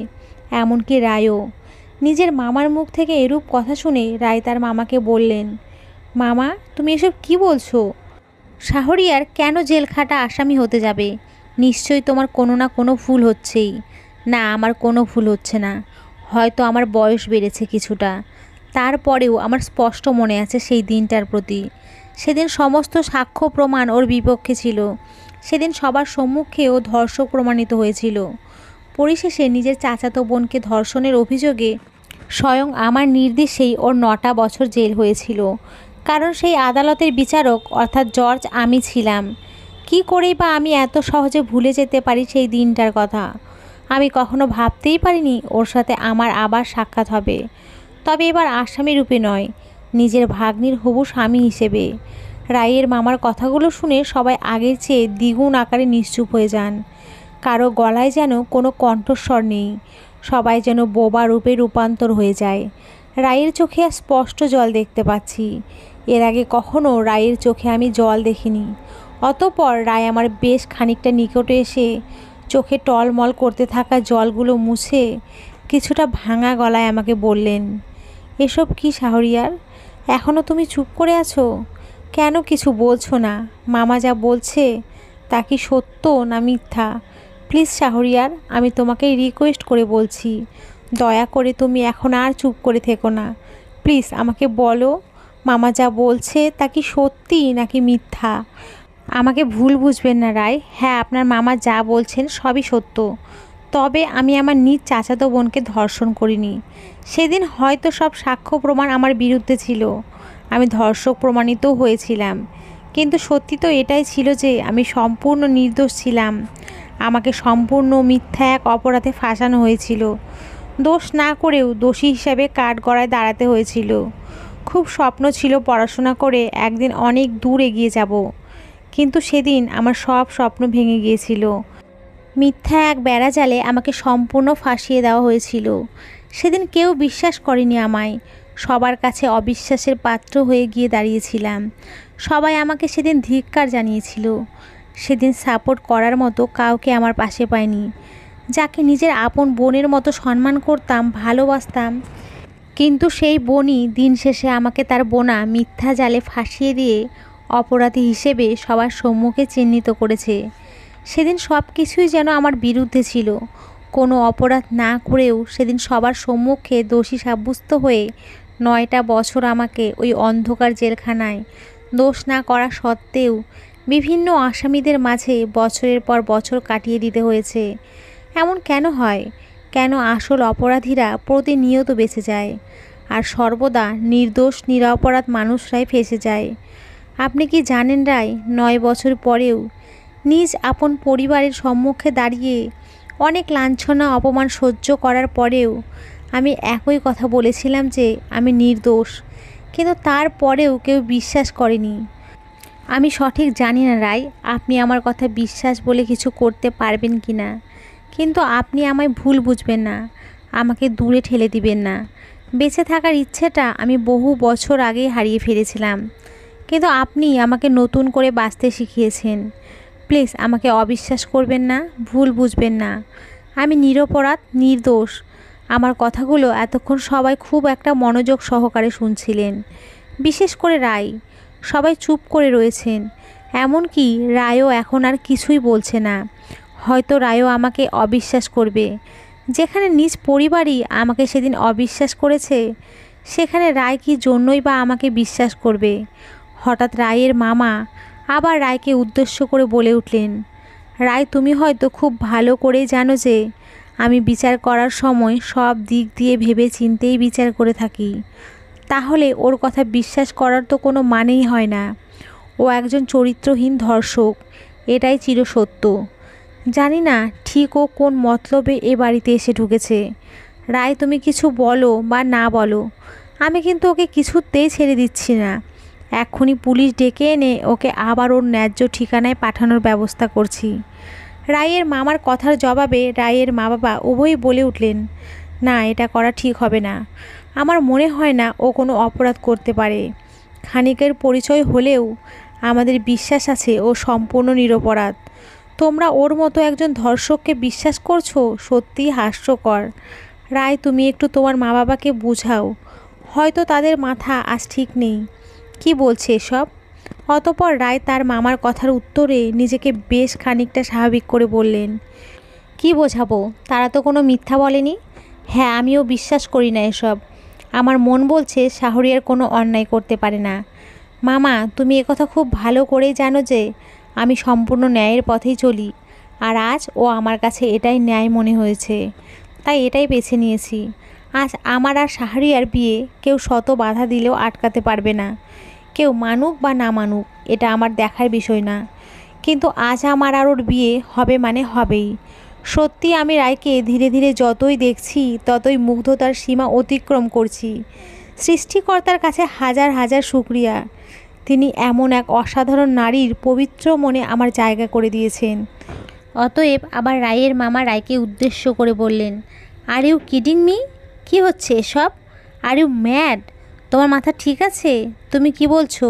এমনকি রায়ও। নিজের মামার মুখ থেকে এরূপ কথা শুনে রায় তার মামাকে বললেন, মামা তুমি এসব কি বলছো? শাহরিয়ার কেন জেল খাটা আসামি হতে যাবে? নিশ্চয়ই তোমার কোনো না কোনো ভুল হচ্ছেই। না, আমার কোনো ভুল হচ্ছে না। হয়তো আমার বয়স বেড়েছে কিছুটা, তারপরেও আমার স্পষ্ট মনে আছে সেই দিনটার প্রতি। সেদিন সমস্ত সাক্ষ্য প্রমাণ ওর বিপক্ষে ছিল। সেদিন সবার সম্মুখে ও ধর্ষক প্রমাণিত হয়েছিল। পরিশেষে নিজের চাচাতো বোনকে ধর্ষণের অভিযোগে স্বয়ং আমার নির্দেশেই ওর 9টা বছর জেল হয়েছিল। কারণ সেই আদালতের বিচারক অর্থাৎ জর্জ আমি ছিলাম। কি করেই বা আমি এত সহজে ভুলে যেতে পারি সেই দিনটার কথা? আমি কখনো ভাবতেই পারিনি ওর সাথে আমার আবার সাক্ষাৎ হবে, তবে এবার আসামি রূপে নয়, নিজের ভাগ্নির হবু স্বামী হিসেবে। রায়ের মামার কথাগুলো শুনে সবাই আগের চেয়ে দ্বিগুণ আকারে নিশ্চুপ হয়ে যান। কারো গলায় যেন কোনো কণ্ঠস্বর নেই, সবাই যেন বোবা রূপে রূপান্তর হয়ে যায়। রায়ের চোখে আর স্পষ্ট জল দেখতে পাচ্ছি। এর আগে কখনো রায়ের চোখে আমি জল দেখিনি। অতঃপর রায় আমার বেশ খানিকটা নিকটে এসে চোখে টলমল করতে থাকা জলগুলো মুছে কিছুটা ভাঙা গলায় আমাকে বললেন, এসব কি শাহরিয়ার? এখনও তুমি চুপ করে আছো কেন? কিছু বলছো না? মামা যা বলছে তা কি সত্য না মিথ্যা? প্লিজ শাহরিয়ার, আমি তোমাকে রিকোয়েস্ট করে বলছি, দয়া করে তুমি এখন আর চুপ করে থেকো না। প্লিজ আমাকে বলো, মামা যা বলছে তা কি সত্যি নাকি মিথ্যা? আমাকে ভুল বুঝবেন না রায়। হ্যাঁ, আপনার মামা যা বলছেন সবই সত্য, তবে আমি আমার নিজ চাচাতো বোনকে ধর্ষণ করিনি। সেদিন হয়তো সব সাক্ষ্য প্রমাণ আমার বিরুদ্ধে ছিল। আমি ধর্ষক প্রমাণিত হয়েছিলাম, কিন্তু সত্যি তো এটাই ছিল যে আমি সম্পূর্ণ নির্দোষ ছিলাম। আমাকে সম্পূর্ণ মিথ্যা এক অপরাধে ফাঁসানো হয়েছিল। দোষ না করেও দোষী হিসাবে কাঠগড়ায় দাঁড়াতে হয়েছিল। খুব স্বপ্ন ছিল পড়াশোনা করে একদিন অনেক দূর এগিয়ে যাব, কিন্তু সেদিন আমার সব স্বপ্ন ভেঙে গিয়েছিল। মিথ্যা এক বেড়াজালে আমাকে সম্পূর্ণ ফাঁসিয়ে দেওয়া হয়েছিল। সেদিন কেউ বিশ্বাস করেনি আমায়। সবার কাছে অবিশ্বাসের পাত্র হয়ে গিয়ে দাঁড়িয়েছিলাম। সবাই আমাকে সেদিন ধিক্কার জানিয়েছিল। সেদিন সাপোর্ট করার মতো কাউকে আমার পাশে পাইনি। যাকে নিজের আপন বোনের মতো সম্মান করতাম, ভালোবাসতাম, কিন্তু সেই বোনই দিন শেষে আমাকে তার বোনা মিথ্যা জালে ফাঁসিয়ে দিয়ে অপরাধী হিসেবে সবার সম্মুখে চিহ্নিত করেছে। সেদিন সব কিছুই যেন আমার বিরুদ্ধে ছিল। কোনো অপরাধ না করেও সেদিন সবার সম্মুখে দোষী সাব্যস্ত হয়ে 9টা বছর আমাকে ওই অন্ধকার জেলখানায় দোষ না করা সত্ত্বেও বিভিন্ন আসামিদের মাঝে বছরের পর বছর কাটিয়ে দিতে হয়েছে। এমন কেন হয়? কেন আসল অপরাধীরা প্রতিনিয়ত বেঁচে যায় আর সর্বদা নির্দোষ নিরপরাধ মানুষরাই ফেঁসে যায়? আপনি কি জানেন রায়, 9 বছর পরেও নিজ আপন পরিবারের সম্মুখে দাঁড়িয়ে অনেক লাঞ্ছনা অপমান সহ্য করার পরেও আমি একই কথা বলেছিলাম যে আমি নির্দোষ, কিন্তু তারপরেও কেউ বিশ্বাস করেনি। আমি সঠিক জানি না রায়, আপনি আমার কথা বিশ্বাস বলে কিছু করতে পারবেন কি না, কিন্তু আপনি আমায় ভুল বুঝবেন না, আমাকে দূরে ঠেলে দিবেন না। বেঁচে থাকার ইচ্ছেটা আমি বহু বছর আগেই হারিয়ে ফেলেছিলাম, কিন্তু আপনি আমাকে নতুন করে বাঁচতে শিখিয়েছেন। প্লিজ আমাকে অবিশ্বাস করবেন না, ভুল বুঝবেন না। আমি নিরপরাধ, নির্দোষ। আমার কথাগুলো এতক্ষণ সবাই খুব একটা মনোযোগ সহকারে শুনছিলেন, বিশেষ করে রায়। সবাই চুপ করে রয়েছেন, এমনকি রায়ও এখন আর কিছুই বলছে না। হয়তো রায়ও আমাকে অবিশ্বাস করবে। যেখানে নিজ পরিবারই আমাকে সেদিন অবিশ্বাস করেছে, সেখানে রায় কি জন্যই বা আমাকে বিশ্বাস করবে? হঠাৎ রায়ের মামা আবার রায়কে উদ্দেশ্য করে বলে উঠলেন, রায়, তুমি হয়তো খুব ভালো করেই জানো যে আমি বিচার করার সময় সব দিক দিয়ে ভেবে চিন্তেই বিচার করে থাকি। তাহলে ওর কথা বিশ্বাস করার তো কোনো মানেই হয় না। ও একজন চরিত্রহীন ধর্ষক, এটাই চিরসত্য। জানি না ঠিক ও কোন মতলবে এ বাড়িতে এসে ঢুকেছে। রায়, তুমি কিছু বলো বা না বলো, আমি কিন্তু ওকে কিছুতেই ছেড়ে দিচ্ছি না। এক্ষুনি পুলিশ ডেকে এনে ওকে আবার ওর ন্যায্য ঠিকানায় পাঠানোর ব্যবস্থা করছি। রায়ের মামার কথার জবাবে রায়ের মা বাবা উভয়ই বলে উঠলেন, না, এটা করা ঠিক হবে না। আমার মনে হয় না ও কোনো অপরাধ করতে পারে। খানিকের পরিচয় হলেও আমাদের বিশ্বাস আছে ও সম্পূর্ণ নিরপরাধ। তোমরা ওর মতো একজন ধর্ষককে বিশ্বাস করছো, সত্যিই হাস্যকর। রায়, তুমি একটু তোমার মা বাবাকে বুঝাও, হয়তো তাদের মাথা আজ ঠিক নেই। কি বলছে এসব? অতঃপর রায় তার মামার কথার উত্তরে নিজেকে বেশ খানিকটা স্বাভাবিক করে বললেন, কি বোঝাবো? তারা তো কোনো মিথ্যা বলেনি। হ্যাঁ, আমিও বিশ্বাস করি না এসব। আমার মন বলছে শাহরিয়ার কোনো অন্যায় করতে পারে না। মামা, তুমি একথা খুব ভালো করেই জানো যে আমি সম্পূর্ণ ন্যায়ের পথেই চলি, আর আজ ও আমার কাছে এটাই ন্যায় মনে হয়েছে, তাই এটাই বেছে নিয়েছি। আজ আমার আর শাহরিয়ার বিয়ে কেউ শত বাধা দিলেও আটকাতে পারবে না। কেউ মানুক বা না মানুক, এটা আমার দেখার বিষয় না, কিন্তু আজ আমার আর ওর বিয়ে হবে মানে হবেই। সত্যি আমি রায়কে ধীরে ধীরে যতই দেখছি ততই মুগ্ধতার সীমা অতিক্রম করছি। সৃষ্টিকর্তার কাছে হাজার হাজার শুকরিয়া, তিনি এমন এক অসাধারণ নারীর পবিত্র মনে আমার জায়গা করে দিয়েছেন। অতএব আবার রায়ের মামা রায়কে উদ্দেশ্য করে বললেন, আর ইউ কিডিং মি? কী হচ্ছে এসব? Are you mad? তোমার মাথা ঠিক আছে? তুমি কি বলছো?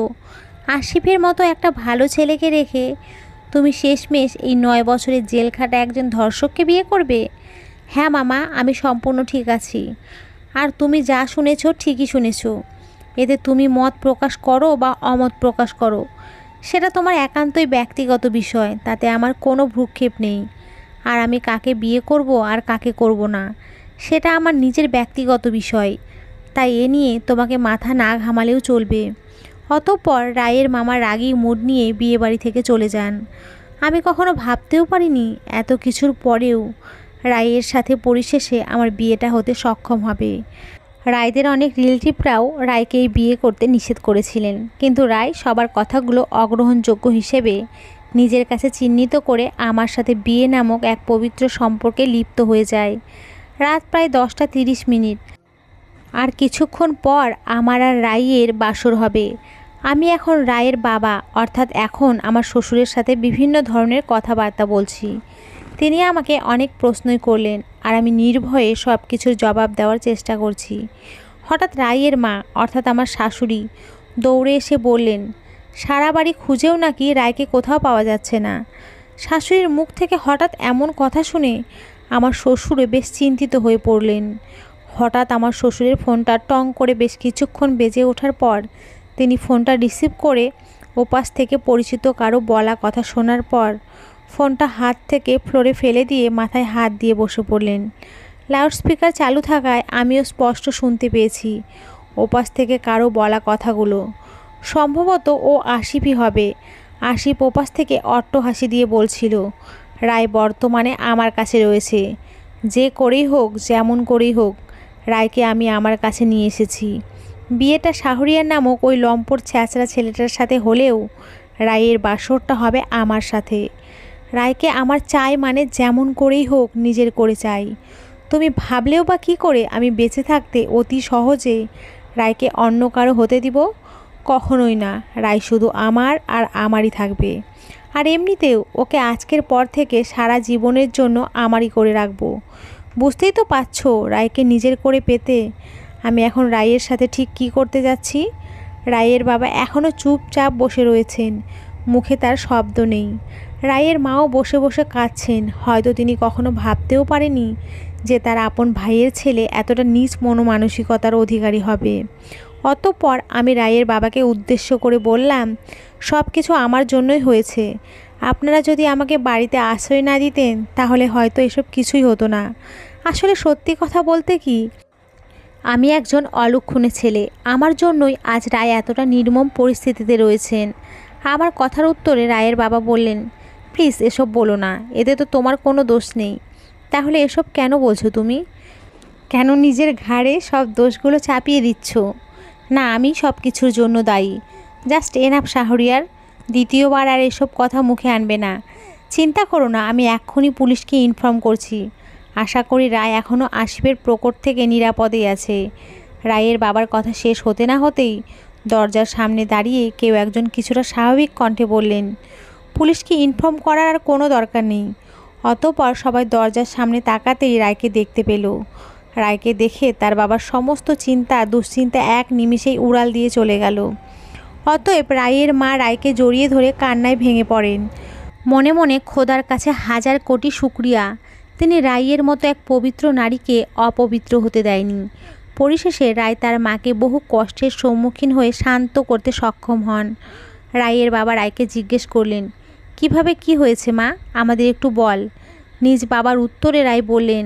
আসিফের মতো একটা ভালো ছেলেকে রেখে তুমি শেষমেশ এই 9 বছরের জেল খাটা একজন ধর্ষককে বিয়ে করবে? হ্যাঁ মামা, আমি সম্পূর্ণ ঠিক আছি। আর তুমি যা শুনেছো ঠিকই শুনেছো। এতে তুমি মত প্রকাশ করো বা অমত প্রকাশ করো, সেটা তোমার একান্তই ব্যক্তিগত বিষয়, তাতে আমার কোনো ভ্রুক্ষেপ নেই। আর আমি কাকে বিয়ে করব আর কাকে করব না, সেটা আমার নিজের ব্যক্তিগত বিষয়, তাই এ নিয়ে তোমাকে মাথা না ঘামালেও চলবে। অতঃপর রায়ের মামা রাগী মুড নিয়ে বিয়েবাড়ি থেকে চলে যান। আমি কখনো ভাবতেও পারিনি এত কিছুর পরেও রায়ের সাথে পরিশেষে আমার বিয়েটা হতে সক্ষম হবে। রায়দের অনেক রিলেটিভরাও রায়কে এই বিয়ে করতে নিষেধ করেছিলেন, কিন্তু রায় সবার কথাগুলো অগ্রহণযোগ্য হিসেবে নিজের কাছে চিহ্নিত করে আমার সাথে বিয়ে নামক এক পবিত্র সম্পর্কে লিপ্ত হয়ে যায়। রাত প্রায় 10টা 30 মিনিট, আর কিছুক্ষণ পর আমার আর রায়ের বাসর হবে। আমি এখন রায়ের বাবা, অর্থাৎ এখন আমার শ্বশুরের সাথে বিভিন্ন ধরনের কথাবার্তা বলছি। তিনি আমাকে অনেক প্রশ্নই করলেন, আর আমি নির্ভয়ে সব কিছুর জবাব দেওয়ার চেষ্টা করছি। হঠাৎ রায়ের মা, অর্থাৎ আমার শাশুড়ি, দৌড়ে এসে বললেন, সারা বাড়ি খুঁজেও নাকি রায়কে কোথাও পাওয়া যাচ্ছে না। শাশুড়ির মুখ থেকে হঠাৎ এমন কথা শুনে আমার শ্বশুরে বেশ চিন্তিত হয়ে পড়লেন। হঠাৎ আমার শ্বশুরের ফোনটা টং করে বেশ কিছুক্ষণ বেজে ওঠার পর তিনি ফোনটা রিসিভ করে ওপাশ থেকে পরিচিত কারো বলা কথা শোনার পর ফোনটা হাত থেকে ফ্লোরে ফেলে দিয়ে মাথায় হাত দিয়ে বসে পড়লেন। লাউডস্পিকার চালু থাকায় আমিও স্পষ্ট শুনতে পেয়েছি ওপাশ থেকে কারো বলা কথাগুলো। সম্ভবত ও আসিফই হবে। আসিফ ওপাশ থেকে অট্টহাসি দিয়ে বলছিল, রায় বর্তমানে আমার কাছে রয়েছে। যে করেই হোক, যেমন করেই হোক, রায়কে আমি আমার কাছে নিয়ে এসেছি। বিয়েটা শাহরিয়ার নামক ওই লম্পট ছ্যাঁচড়া ছেলেটার সাথে হলেও রায়ের বাসরটা হবে আমার সাথে। রায়কে আমার চাই, মানে যেমন করেই হোক নিজের করে চাই। তুমি ভাবলেও বা কী করে আমি বেঁচে থাকতে অতি সহজে রায়কে অন্য কারো হতে দিব? কখনোই না। রায় শুধু আমার আর আমারই থাকবে। আর এমনিতেও ওকে আজকের পর থেকে সারা জীবনের জন্য আমারই করে রাখবো। বুঝতেই তো পারছো রায়কে নিজের করে পেতে আমি এখন রায়ের সাথে ঠিক কী করতে যাচ্ছি। রায়ের বাবা এখনও চুপচাপ বসে রয়েছেন, মুখে তার শব্দ নেই। রায়ের মাও বসে বসে কাঁদছেন। হয়তো তিনি কখনো ভাবতেও পারেনি যে তার আপন ভাইয়ের ছেলে এতটা নীচ মনোমানসিকতার অধিকারী হবে। অতঃপর আমি রায়ের বাবাকে উদ্দেশ্য করে বললাম, সব কিছু আমার জন্যই হয়েছে। আপনারা যদি আমাকে বাড়িতে আশ্রয় না দিতেন তাহলে হয়তো এসব কিছুই হতো না। আসলে সত্যি কথা বলতে কি, আমি একজন অলক্ষণে ছেলে। আমার জন্যই আজ রায় এতটা নির্মম পরিস্থিতিতে রয়েছেন। আমার কথার উত্তরে রায়ের বাবা বললেন, প্লিজ এসব বলো না, এতে তো তোমার কোনো দোষ নেই। তাহলে এসব কেন বলছো তুমি? কেন নিজের ঘাড়ে সব দোষগুলো চাপিয়ে দিচ্ছ? না, আমি সব কিছুর জন্য দায়ী। Just enough Shahriar. দ্বিতীয়বার আর এসব কথা মুখে আনবে না। চিন্তা করো না, আমি এক্ষুনি পুলিশকে ইনফর্ম করছি। আশা করি রায় এখনও আসিফের প্রকট থেকে নিরাপদে আছে। রায়ের বাবার কথা শেষ হতে না হতেই দরজার সামনে দাঁড়িয়ে কেউ একজন কিছুটা স্বাভাবিক কণ্ঠে বললেন, পুলিশকে ইনফর্ম করার আর কোনো দরকার নেই। অতঃপর সবাই দরজার সামনে তাকাতেই রায়কে দেখতে পেল। রায়কে দেখে তার বাবার সমস্ত চিন্তা দুশ্চিন্তা এক নিমিষেই উড়াল দিয়ে চলে গেল। অতএব রায়ের মা রায়কে জড়িয়ে ধরে কান্নায় ভেঙে পড়েন। মনে মনে খোদার কাছে হাজার কোটি শুকরিয়া, তিনি রায়ের মতো এক পবিত্র নারীকে অপবিত্র হতে দেয়নি। পরিশেষে রায় তার মাকে বহু কষ্টের সম্মুখীন হয়ে শান্ত করতে সক্ষম হন। রায়ের বাবা রায়কে জিজ্ঞেস করলেন, কিভাবে কি হয়েছে মা, আমাদের একটু বল। নিজ বাবার উত্তরে রায় বললেন,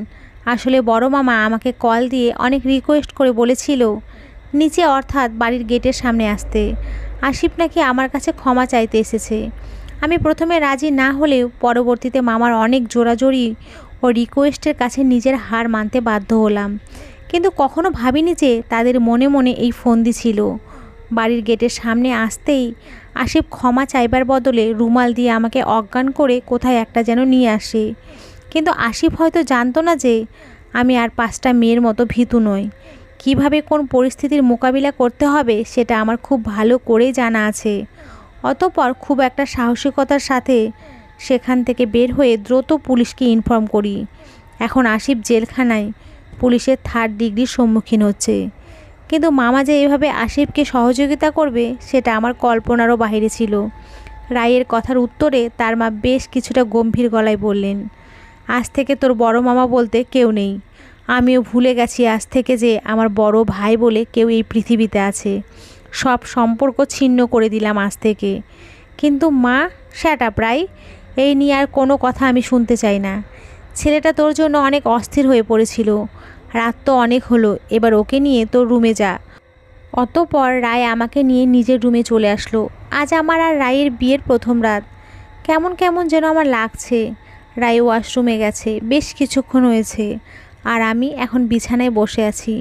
আসলে বড় মামা আমাকে কল দিয়ে অনেক রিকোয়েস্ট করে বলেছিল নিচে, অর্থাৎ বাড়ির গেটের সামনে আসতে। আসিফ নাকি আমার কাছে ক্ষমা চাইতে এসেছে। আমি প্রথমে রাজি না হলেও পরবর্তীতে মামার অনেক জোরাজোরি ও রিকোয়েস্টের কাছে নিজের হার মানতে বাধ্য হলাম। কিন্তু কখনো ভাবিনি যে তাদের মনে মনে এই ফন্দি ছিল। বাড়ির গেটের সামনে আসতেই আসিফ ক্ষমা চাইবার বদলে রুমাল দিয়ে আমাকে অজ্ঞান করে কোথায় একটা যেন নিয়ে আসে। কিন্তু আসিফ হয়তো জানতো না যে আমি আর 5টা মেয়ের মতো ভীতু নই। কিভাবে কোন পরিস্থিতির মোকাবিলা করতে হবে সেটা আমার খুব ভালো করেই জানা আছে। অতঃপর খুব একটা সাহসিকতার সাথে সেখান থেকে বের হয়ে দ্রুত পুলিশকে ইনফর্ম করি। এখন আসিফ জেলখানায় পুলিশের 3rd ডিগ্রির সম্মুখীন হচ্ছে। কিন্তু মামা যে এভাবে আসিফকে সহযোগিতা করবে সেটা আমার কল্পনারও বাইরে ছিল। রায়ের কথার উত্তরে তার মা বেশ কিছুটা গম্ভীর গলায় বললেন, আজ থেকে তোর বড় মামা বলতে কেউ নেই। আমিও ভুলে গেছি আজ থেকে যে আমার বড় ভাই বলে কেউ এই পৃথিবীতে আছে। সব সম্পর্ক ছিন্ন করে দিলাম আজ থেকে। কিন্তু মা, শ্যাট আপ রাই, এই নিয়ে আর কোনো কথা আমি শুনতে চাই না। ছেলেটা তোর জন্য অনেক অস্থির হয়ে পড়েছিল। রাত তো অনেক হলো, এবার ওকে নিয়ে তোর রুমে যা। অতঃপর রায় আমাকে নিয়ে নিজের রুমে চলে আসলো। আজ আমার আর রায়ের বিয়ের প্রথম রাত। কেমন কেমন যেন আমার লাগছে। রায় ওয়াশরুমে গেছে, বেশ কিছুক্ষণ হয়েছে, আর আমি এখন বিছানায় বসে আছি।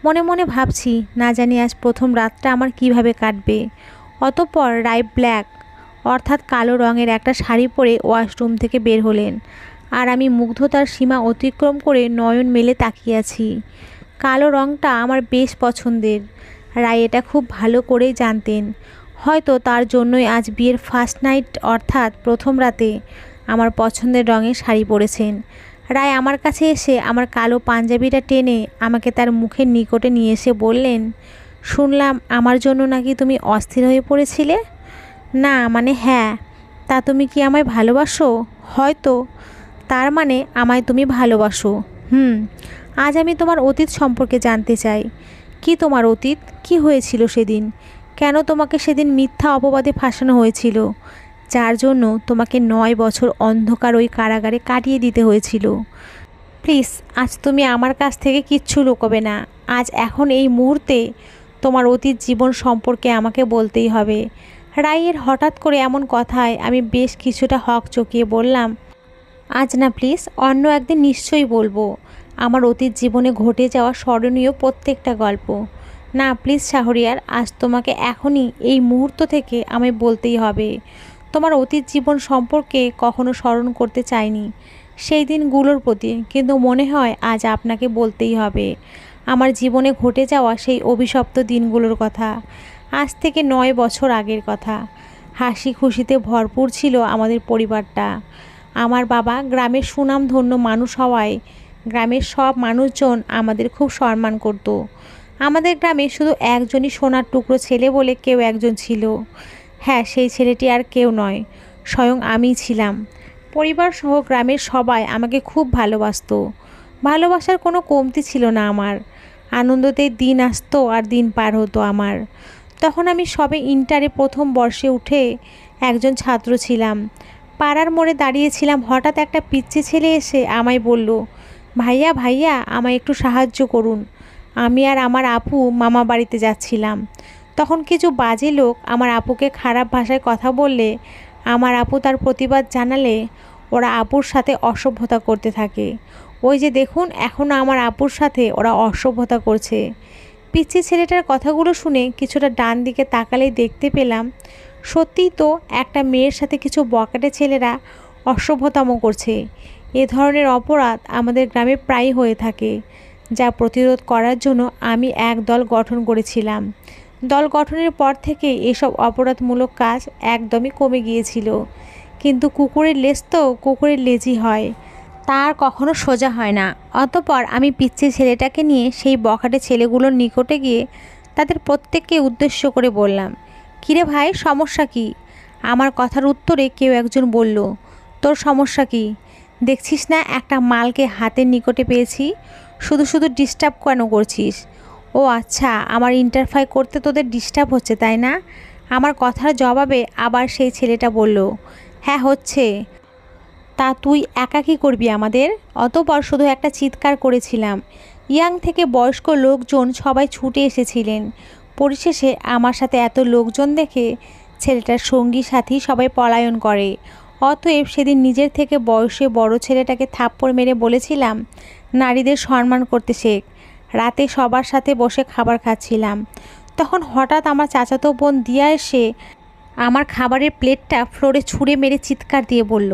মনে মনে ভাবছি না জানি আজ প্রথম রাতটা আমার কিভাবে কাটবে। অতঃপর রায় ব্ল্যাক অর্থাৎ কালো রঙের একটা শাড়ি পরে ওয়াশরুম থেকে বের হলেন, আর আমি মুগ্ধতার সীমা অতিক্রম করে নয়ন মেলে তাকিয়ে আছি। কালো রঙটা আমার বেশ পছন্দের। রায় এটা খুব ভালো করেই জানতেন। হয়তো তার জন্যই আজ বিয়ের ফার্স্ট নাইট অর্থাৎ প্রথম রাতে আমার পছন্দের রঙের শাড়ি পরেছেন। রায় আমার কাছে এসে আমার কালো পাঞ্জাবিটা টেনে আমাকে তার মুখের নিকটে নিয়ে এসে বললেন, শুনলাম আমার জন্য নাকি তুমি অস্থির হয়ে পড়েছিলে। না মানে হ্যাঁ। তা তুমি কি আমায় ভালোবাসো? হয়তো। তার মানে আমায় তুমি ভালোবাসো। আজ আমি তোমার অতীত সম্পর্কে জানতে চাই। কি তোমার অতীত? কি হয়েছিল সেদিন? কেন তোমাকে সেদিন মিথ্যা অপবাদে ফাঁসানো হয়েছিল, যার জন্য তোমাকে 9 বছর অন্ধকার ওই কারাগারে কাটিয়ে দিতে হয়েছিল? প্লিজ আজ তুমি আমার কাছ থেকে কিচ্ছু লুকোবে না। আজ এখন এই মুহূর্তে তোমার অতীত জীবন সম্পর্কে আমাকে বলতেই হবে। রায়ের হঠাৎ করে এমন কথায় আমি বেশ কিছুটা হক চকিয়ে বললাম, আজ না প্লিজ, অন্য একদিন নিশ্চয়ই বলবো আমার অতীত জীবনে ঘটে যাওয়া স্মরণীয় প্রত্যেকটা গল্প। না প্লিজ শাহরিয়ার, আজ তোমাকে এখনই এই মুহূর্ত থেকে আমায় বলতেই হবে। তোমার অতীত জীবন সম্পর্কে কখনো স্মরণ করতে চাইনি সেই দিনগুলোর প্রতি, কিন্তু মনে হয় আজ আপনাকে বলতেই হবে আমার জীবনে ঘটে যাওয়া সেই অভিশপ্ত দিনগুলোর কথা। আজ থেকে 9 বছর আগের কথা। হাসি খুশিতে ভরপুর ছিল আমাদের পরিবারটা। আমার বাবা গ্রামের সুনামধন্য মানুষ হওয়ায় গ্রামের সব মানুষজন আমাদের খুব সম্মান করত। আমাদের গ্রামে শুধু একজনই সোনার টুকরো ছেলে বলে কেউ একজন ছিল। হ্যাঁ, সেই ছেলেটি আর কেউ নয়, স্বয়ং আমিই ছিলাম। পরিবার সহ গ্রামের সবাই আমাকে খুব ভালোবাসতো। ভালোবাসার কোনো কমতি ছিল না আমার। আনন্দতে দিন আসতো আর দিন পার হতো আমার। তখন আমি সবে ইন্টারে প্রথম বর্ষে উঠে একজন ছাত্র ছিলাম। পাড়ার মোড়ে দাঁড়িয়েছিলাম, হঠাৎ একটা পিচ্চি ছেলে এসে আমায় বলল, ভাইয়া ভাইয়া আমায় একটু সাহায্য করুন। আমি আর আমার আপু মামা বাড়িতে যাচ্ছিলাম। তখন কিছু বাজে লোক আমার আপুকে খারাপ ভাষায় কথা বললে আমার আপু তার প্রতিবাদ জানালে ওরা আপুর সাথে অসভ্যতা করতে থাকে। ওই যে দেখুন, এখনও আমার আপুর সাথে ওরা অসভ্যতা করছে। পিচ্চি ছেলেটার কথাগুলো শুনে কিছুটা ডান দিকে তাকালেই দেখতে পেলাম সত্যিই তো একটা মেয়ের সাথে কিছু বকাটে ছেলেরা অসভ্যতাম করছে। এ ধরনের অপরাধ আমাদের গ্রামে প্রায়ই হয়ে থাকে, যা প্রতিরোধ করার জন্য আমি এক দল গঠন করেছিলাম। দল গঠনের পর থেকে এসব অপরাধমূলক কাজ একদমই কমে গিয়েছিল। কিন্তু কুকুরের লেজ তো কুকুরের লেজই হয়, তার কখনো সোজা হয় না। অতঃপর আমি পিচ্চি ছেলেটাকে নিয়ে সেই বখাটে ছেলেগুলোর নিকটে গিয়ে তাদের প্রত্যেককে উদ্দেশ্য করে বললাম, কিরে ভাই, সমস্যা কি? আমার কথার উত্তরে কেউ একজন বলল, তোর সমস্যা কি? দেখছিস না একটা মালকে হাতের নিকটে পেয়েছি, শুধু শুধু ডিস্টার্ব কেন করছিস? ও আচ্ছা, আমার ইন্টারফাই করতে তোদের ডিস্টার্ব হচ্ছে তাই না? আমার কথার জবাবে আবার সেই ছেলেটা বলল, হ্যাঁ হচ্ছে। তা তুই একা কী করবি আমাদের? অতঃপর শুধু একটা চিৎকার করেছিলাম। ইয়াং থেকে বয়স্ক লোকজন সবাই ছুটে এসেছিলেন। পরিশেষে আমার সাথে এত লোকজন দেখে ছেলেটার সঙ্গী সাথী সবাই পলায়ন করে। অতএব সেদিন নিজের থেকে বয়সে বড় ছেলেটাকে থাপ্পড় মেরে বলেছিলাম, নারীদের সম্মান করতে শেখ। রাতে সবার সাথে বসে খাবার খাচ্ছিলাম, তখন হঠাৎ আমার চাচাতো বোন দিয়া এসে আমার খাবারের প্লেটটা ফ্লোরে ছুঁড়ে মেরে চিৎকার দিয়ে বলল,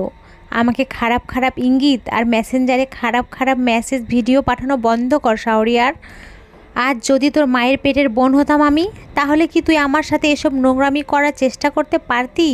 আমাকে খারাপ খারাপ ইঙ্গিত আর মেসেঞ্জারে খারাপ খারাপ মেসেজ ভিডিও পাঠানো বন্ধ কর শাহরিয়ার। আজ যদি তোর মায়ের পেটের বোন হতাম আমি, তাহলে কি তুই আমার সাথে এসব নোংরামি করার চেষ্টা করতে পারতি?